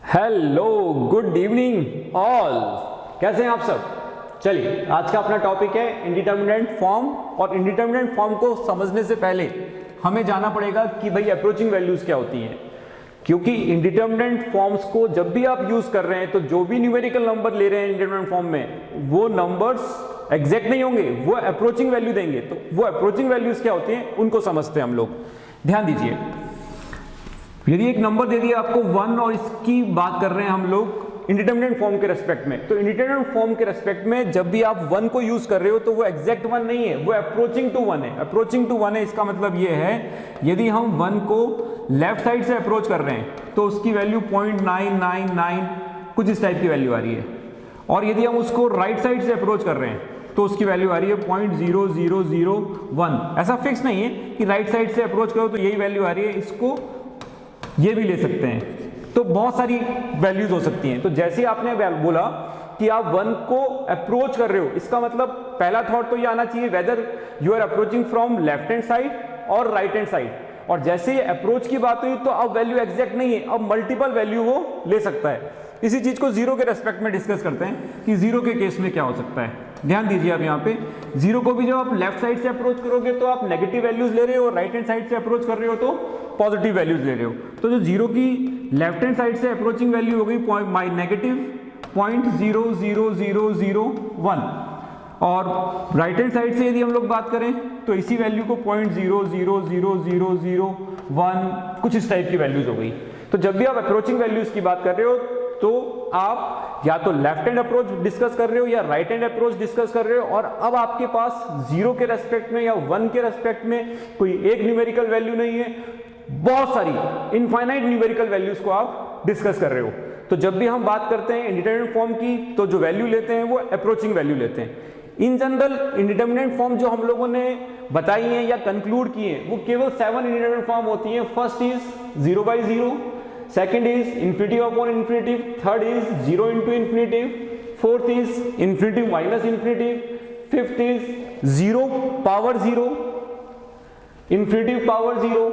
Hello, good evening all. कैसे हैं आप सब? चलिए, आज का अपना टॉपिक है इंडिटरमिनेंट फॉर्म। और इंडिटरमिनेंट फॉर्म को समझने से पहले हमें जाना पड़ेगा कि भाई अप्रोचिंग वैल्यूज क्या होती हैं, क्योंकि इंडिटरमिनेंट फॉर्म्स को जब भी आप यूज कर रहे हैं तो जो भी न्यूमेरिकल नंबर ले रहे हैं इंडिटरमिनेंट फॉर्म में, वो नंबर्स एग्जैक्ट नहीं होंगे, वो अप्रोचिंग वैल्यू देंगे। तो वो अप्रोचिंग वैल्यूज क्या होती हैं उनको समझते हैं हम लोग। ध्यान दीजिए, यदि एक नंबर दे दिया आपको 1 और इसकी बात कर रहे हैं हम लोग इंडिटरमिनेंट फॉर्म के रेस्पेक्ट में, तो इंडिटरमिनेंट फॉर्म के रेस्पेक्ट में जब भी आप 1 को यूज कर रहे हो तो वो एग्जैक्ट 1 नहीं है, वो अप्रोचिंग टू 1 है। अप्रोचिंग टू 1 है, इसका मतलब ये है यदि हम 1 को लेफ्ट साइड से अप्रोच कर रहे हैं तो उसकी वैल्यू 0.999 कुछ इस टाइप की वैल्यू आ रही है, और यदि हम उसको राइट साइड से अप्रोच कर रहे हैं तो उसकी वैल्यू आ रही है 0.0001। ऐसा फिक्स नहीं है कि राइट साइड से अप्रोच करो तो यही वैल्यू आ रही है, इसको ये भी ले सकते हैं। तो बहुत सारी वैल्यूज हो सकती हैं। तो जैसे आपने बोला कि आप 1 को अप्रोच कर रहे हो, इसका मतलब पहला थॉट तो ये आना चाहिए whether you are approaching from left hand side और राइट हैंड साइड। और जैसे ये अप्रोच की बात हुई तो अब वैल्यू एग्जैक्ट नहीं है, अब मल्टीपल वैल्यू वो ले सकता है। इसी चीज को जीरो के रेस्पेक्ट में डिस्कस करते हैं कि जीरो के केस में क्या हो सकता है। ध्यान दीजिए, आप यहाँ पे जीरो को भी जब आप लेफ्ट साइड से अप्रोच करोगे तो आप नेगेटिव वैल्यूज ले रहे हो, राइट हैंड साइड से अप्रोच कर रहे हो तो पॉजिटिव वैल्यूज ले रहे हो। तो जो जीरो की लेफ्ट हैंड साइड से अप्रोचिंग वैल्यू हो गई नेगेटिव 0.00001, और राइट हैंड साइड से यदि हम लोग बात करें तो इसी वैल्यू को 0.00001 कुछ इस टाइप की वैल्यूज हो गई। तो जब भी आप अप्रोचिंग वैल्यूज की बात कर रहे हो तो आप या तो लेफ्ट हैंड अप्रोच डिस्कस कर रहे हो या राइट हैंड अप्रोच डिस्कस कर रहे हो, और अब आपके पास जीरो के रेस्पेक्ट में या 1 के रेस्पेक्ट में कोई एक न्यूमेरिकल वैल्यू नहीं है, बहुत सारी इनफाइनाइट न्यूमेरिकल वैल्यूज को आप डिस्कस कर रहे हो। तो जब भी हम बात करते हैं इंडिटरमिनेंट फॉर्म की तो जो वैल्यू लेते हैं वो अप्रोचिंग वैल्यू लेते हैं। इन जनरल इंडिटरमिनेंट फॉर्म जो हम लोगों ने बताई है या कंक्लूड किए हैं वो केवल 7 इंडिटरमिनेंट फॉर्म होती है। First is 0/0, second is infinitive upon infinitive, third is 0 into infinitive, fourth is infinitive minus infinitive, fifth is 0 power 0, infinitive power 0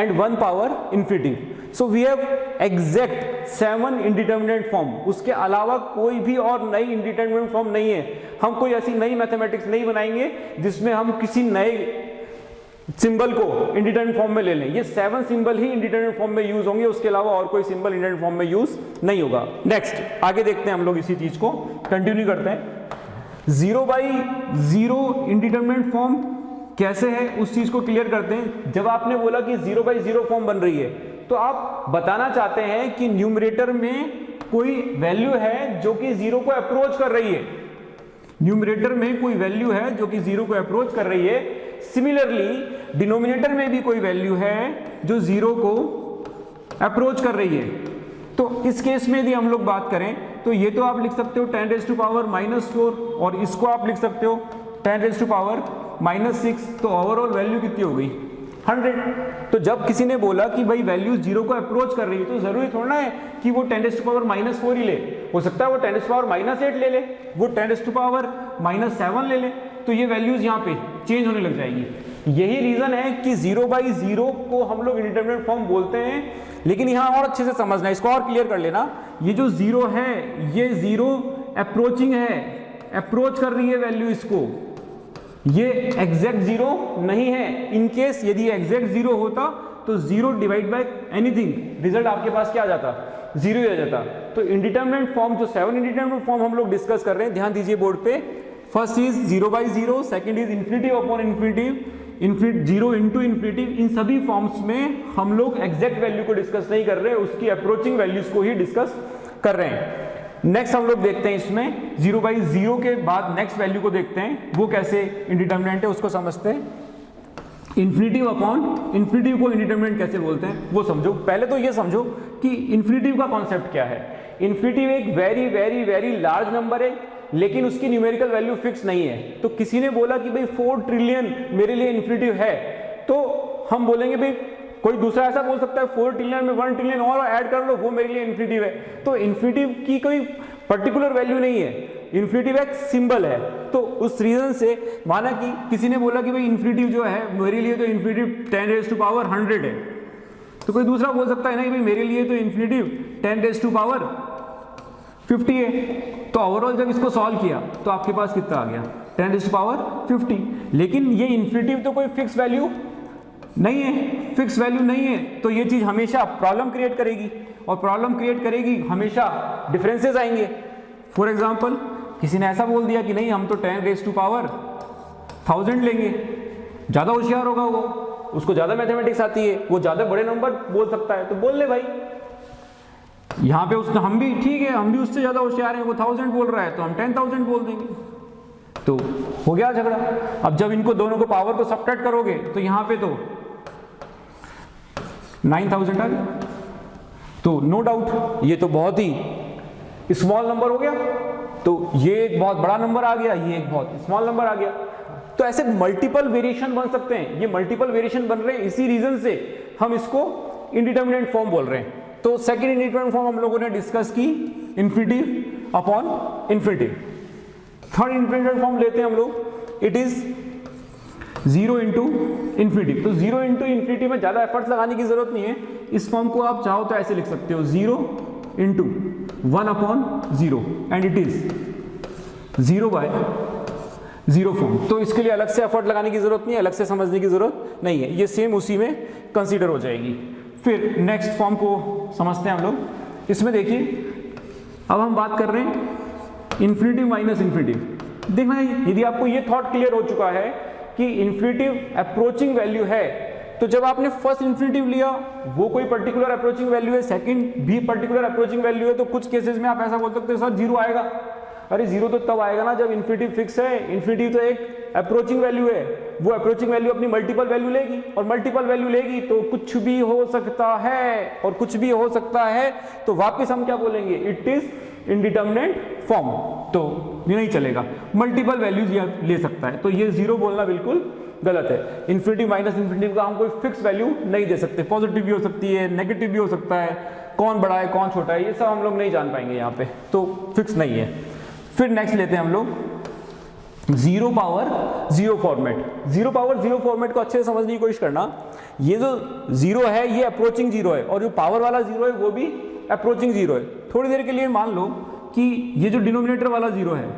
and 1 power infinitive. So we have exact 7 indeterminate form। उसके अलावा कोई भी और नई indeterminate form नहीं है। हम कोई ऐसी नई मैथमेटिक्स नहीं बनाएंगे जिसमें हम किसी नए सिंबल को इंडिटरमिनेंट फॉर्म में ले लें। ये 7 सिंबल ही इंडिटरमिनेंट फॉर्म में यूज होंगे, उसके अलावा और कोई सिंबल इंडिटरमिनेंट फॉर्म में यूज नहीं होगा। नेक्स्ट आगे देखते हैं, हम लोग इसी चीज को कंटिन्यू करते हैं। 0/0 इंडिटरमिनेंट फॉर्म कैसे है उस चीज को क्लियर करते हैं। जब आपने बोला कि 0/0 फॉर्म बन रही है तो आप बताना चाहते हैं कि न्यूमरेटर में कोई वैल्यू है जो कि 0 को अप्रोच कर रही है। न्यूमरेटर में कोई वैल्यू है जो कि 0 को अप्रोच कर रही है। सिमिलरली डिनोमिनेटर में भी कोई वैल्यू है जो 0 को अप्रोच कर रही है। तो इस केस में यदि हम लोग बात करें तो ये तो आप लिख सकते हो 10⁻⁻⁴, और इसको आप लिख सकते हो 10⁻⁻�6। तो ओवरऑल वैल्यू कितनी हो गई? 100। तो जब किसी ने बोला कि भाई वैल्यू 0 को अप्रोच कर रही है तो जरूरी थोड़ा है कि वो 10⁻⁻⁴ ही ले, हो सकता है वो 10⁻⁸ ले ले, वो 10⁻⁻7 ले ले, तो ये वैल्यूज यहाँ पे चेंज होने लग जाएगी। यही रीजन है कि 0/0 को हम लोग इंडिटरमिनेंट फॉर्म बोलते हैं। लेकिन यहाँ और अच्छे से समझना, इसको और क्लियर कर लेना। ये जो 0 है ये 0 अप्रोचिंग है, अप्रोच कर रही है वैल्यू इसको, ये एग्जैक्ट 0 नहीं है। इनकेस यदि एग्जैक्ट 0 होता तो 0 डिवाइड बाय एनीथिंग, रिजल्ट आपके पास क्या आ जाता? 0 ही आ जाता। तो इंडिटरमिनेंट फॉर्म जो 7 इंडिटरमिनेंट फॉर्म हम लोग डिस्कस कर रहे हैं, ध्यान दीजिए बोर्ड पे। First is 0/0, second is infinitive upon infinitive, 0 into infinitive. इन सभी फॉर्म्स में हम लोग एग्जैक्ट वैल्यू को डिस्कस नहीं कर रहे, उसकी अप्रोचिंग वैल्यूज को ही डिस्कस कर रहे हैं। नेक्स्ट हम लोग देखते हैं इसमें 0/0 के बाद नेक्स्ट वैल्यू को देखते हैं, वो कैसे इंडिटरमिनेंट है उसको समझते हैं। इंफिनिटिव अपॉन इंफिनिटिव को इंडिटरमिनेंट कैसे बोलते हैं वो समझो। पहले तो ये समझो कि इंफिनिटिव का कॉन्सेप्ट क्या है। इंफिनिटिव एक very very very large number है, लेकिन उसकी न्यूमेरिकल वैल्यू फिक्स नहीं है। तो किसी ने बोला कि भाई 4 ट्रिलियन मेरे लिए इंफिनिटिव है, तो हम बोलेंगे भाई कोई दूसरा ऐसा बोल सकता है 4 ट्रिलियन में 1 ट्रिलियन और ऐड कर लो, वो मेरे लिए इंफिनिटिव है। तो इंफिनिटिव की कोई पर्टिकुलर वैल्यू नहीं है, इंफिनिटिव एक सिंबल है। तो उस रीजन से माना कि किसी ने बोला कि भाई इंफिनिटिव जो है मेरे लिए तो इंफिनिटिव 10⁻100 है, तो कोई दूसरा बोल सकता है नहीं भाई मेरे लिए तो इन्फिनिटिव 10⁻50 है। तो ओवरऑल जब इसको सॉल्व किया तो आपके पास कितना आ गया 10⁻50। लेकिन ये इन्फिनिटिव तो कोई फिक्स वैल्यू नहीं है, फिक्स वैल्यू नहीं है, तो ये चीज हमेशा प्रॉब्लम क्रिएट करेगी, और प्रॉब्लम क्रिएट करेगी हमेशा डिफरेंसेस आएंगे। फॉर एग्जांपल किसी ने ऐसा बोल दिया कि नहीं हम तो 10⁻1000 लेंगे, ज्यादा होशियार होगा वो, उसको ज्यादा मैथमेटिक्स आती है, वो ज्यादा बड़े नंबर बोल सकता है, तो बोल ले भाई। यहाँ पे उसने हम भी ठीक है, हम भी उससे ज्यादा होशियार हैं, वो 1000 बोल रहा है तो हम 10,000 बोल देंगे, तो हो गया झगड़ा। अब जब इनको दोनों को पावर को सब्ट्रैक्ट करोगे तो यहाँ पे तो 9000 आ गया, तो नो डाउट ये तो बहुत ही स्मॉल नंबर हो गया, तो ये एक बहुत बड़ा नंबर आ गया, ये एक बहुत स्मॉल नंबर आ गया। तो ऐसे मल्टीपल वेरिएशन बन सकते हैं, ये मल्टीपल वेरिएशन बन रहे हैं इसी रीजन से हम इसको इंडिटरमिनेट फॉर्म बोल रहे हैं। तो सेकंड इंडिटरमिनेट फॉर्म हम लोगों ने डिस्कस की infinitive upon infinitive. Third indeterminate form लेते हैं हम लोग, इट इज 0 इंटू इन्फिनिटी। तो 0 इंटू इन्फिनिटी में ज्यादा एफर्ट्स लगाने की जरूरत नहीं है, इस फॉर्म को आप चाहो तो ऐसे लिख सकते हो 0 into 1/0 and it is 0/0 form. तो इसके लिए अलग से एफर्ट लगाने की जरूरत नहीं है, अलग से समझने की जरूरत नहीं है, ये सेम उसी में कंसीडर हो जाएगी। फिर नेक्स्ट फॉर्म को समझते हैं हम लोग। इसमें देखिए अब हम बात कर रहे हैं इन्फिनिटिव माइनस इन्फिनिटिव। देखना है यदि आपको ये थॉट क्लियर हो चुका है कि इन्फिनिटिव अप्रोचिंग वैल्यू है, तो जब आपने फर्स्ट इन्फिनिटिव लिया वो कोई पर्टिकुलर अप्रोचिंग वैल्यू है, सेकंड भी पर्टिकुलर अप्रोचिंग वैल्यू है, तो कुछ केसेस में आप ऐसा बोल सकते हो सर 0 आएगा। अरे 0 तो तब आएगा ना जब इन्फिनिटिव फिक्स है, इन्फिनिटिव तो एक अप्रोचिंग वैल्यू है, वो अप्रोचिंग वैल्यू अपनी मल्टीपल वैल्यू लेगी, और मल्टीपल वैल्यू लेगी तो कुछ भी हो सकता है, और कुछ भी हो सकता है तो वापस हम क्या बोलेंगे, इट इज इंडिटरमिनेट फॉर्म। तो ये नहीं चलेगा, मल्टीपल वैल्यूज ये ले सकता है, तो ये 0 बोलना बिल्कुल गलत है। इन्फिनिटिव माइनस इन्फिनिटिव का हम कोई फिक्स वैल्यू नहीं दे सकते, पॉजिटिव भी हो सकती है, नेगेटिव भी हो सकता है, कौन बड़ा है कौन छोटा है ये सब हम लोग नहीं जान पाएंगे यहाँ पे, तो फिक्स नहीं है। फिर नेक्स्ट लेते हैं हम लोग 0/0 फॉर्मेट। 0/0 फॉर्मेट को अच्छे से समझने की कोशिश करना। ये जो 0 है ये अप्रोचिंग 0 है, और जो पावर वाला 0 है वो भी अप्रोचिंग 0 है। थोड़ी देर के लिए मान लो कि ये जो डिनोमिनेटर वाला 0 है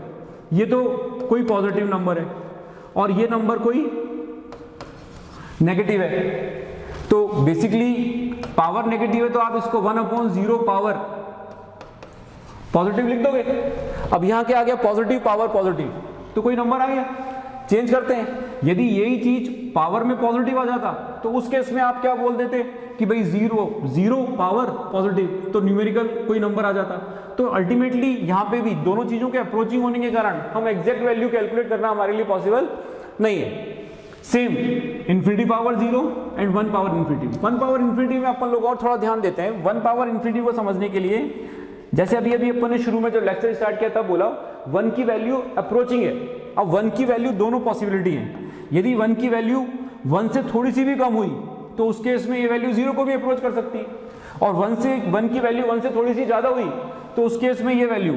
ये तो कोई पॉजिटिव नंबर है और ये नंबर कोई नेगेटिव है, तो बेसिकली पावर नेगेटिव है तो आप इसको 1/0 पावर पॉजिटिव लिख दोगे। अब यहां क्या आ गया, पॉजिटिव पावर पॉजिटिव, तो कोई नंबर आ गया, चेंज करते हैं। यदि यही चीज पावर में पॉजिटिव आ जाता तो उस केस में आप क्या बोल देते कि भाई 0 पावर पॉजिटिव, तो न्यूमेरिकल कोई नंबर आ जाता। तो अल्टीमेटली यहाँ पे भी दोनों चीजों के अप्रोचिंग होने के कारण हम एग्जैक्ट वैल्यू कैलकुलेट करना हमारे लिए पॉसिबल नहीं है। Same infinity power 0 and 1 power infinity. 1 power infinity में अपन लोग और थोड़ा ध्यान देते हैं। 1 पावर इन्फिनिटी को समझने के लिए जैसे अभी अपन ने शुरू में जब लेक्चर स्टार्ट किया तब बोला 1 की वैल्यू अप्रोचिंग है। अब 1 की वैल्यू दोनों पॉसिबिलिटी है, यदि 1 की वैल्यू 1 से थोड़ी सी भी कम हुई तो उस केस में ये वैल्यू 0 को भी अप्रोच कर सकती है, और 1 की वैल्यू 1 से थोड़ी सी ज्यादा हुई तो उस केस में ये वैल्यू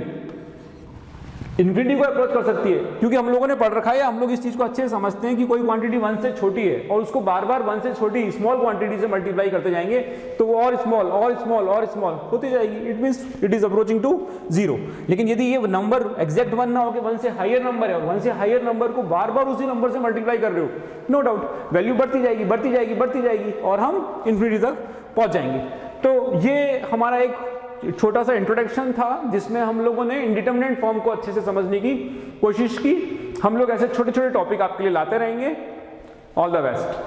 इन्फिनिटी को अप्रोच कर सकती है। क्योंकि हम लोगों ने पढ़ रखा है, हम लोग इस चीज को अच्छे से समझते हैं कि कोई क्वांटिटी 1 से छोटी है और उसको बार बार 1 से छोटी स्मॉल क्वांटिटी से मल्टीप्लाई करते जाएंगे तो वो और स्मॉल और स्मॉल और स्मॉल होती जाएगी, it means it is approaching to 0। लेकिन यदि ये नंबर एग्जैक्ट 1 ना हो कि 1 से हायर नंबर है और 1 से हायर नंबर को बार बार उसी नंबर से मल्टीप्लाई कर रहे हो, नो डाउट वैल्यू बढ़ती जाएगी बढ़ती जाएगी बढ़ती जाएगी और हम इन्फिनिटी तक पहुंच जाएंगे। तो ये हमारा एक छोटा सा इंट्रोडक्शन था जिसमें हम लोगों ने इंडिटरमिनेट फॉर्म को अच्छे से समझने की कोशिश की। हम लोग ऐसे छोटे छोटे टॉपिक आपके लिए लाते रहेंगे। All the best.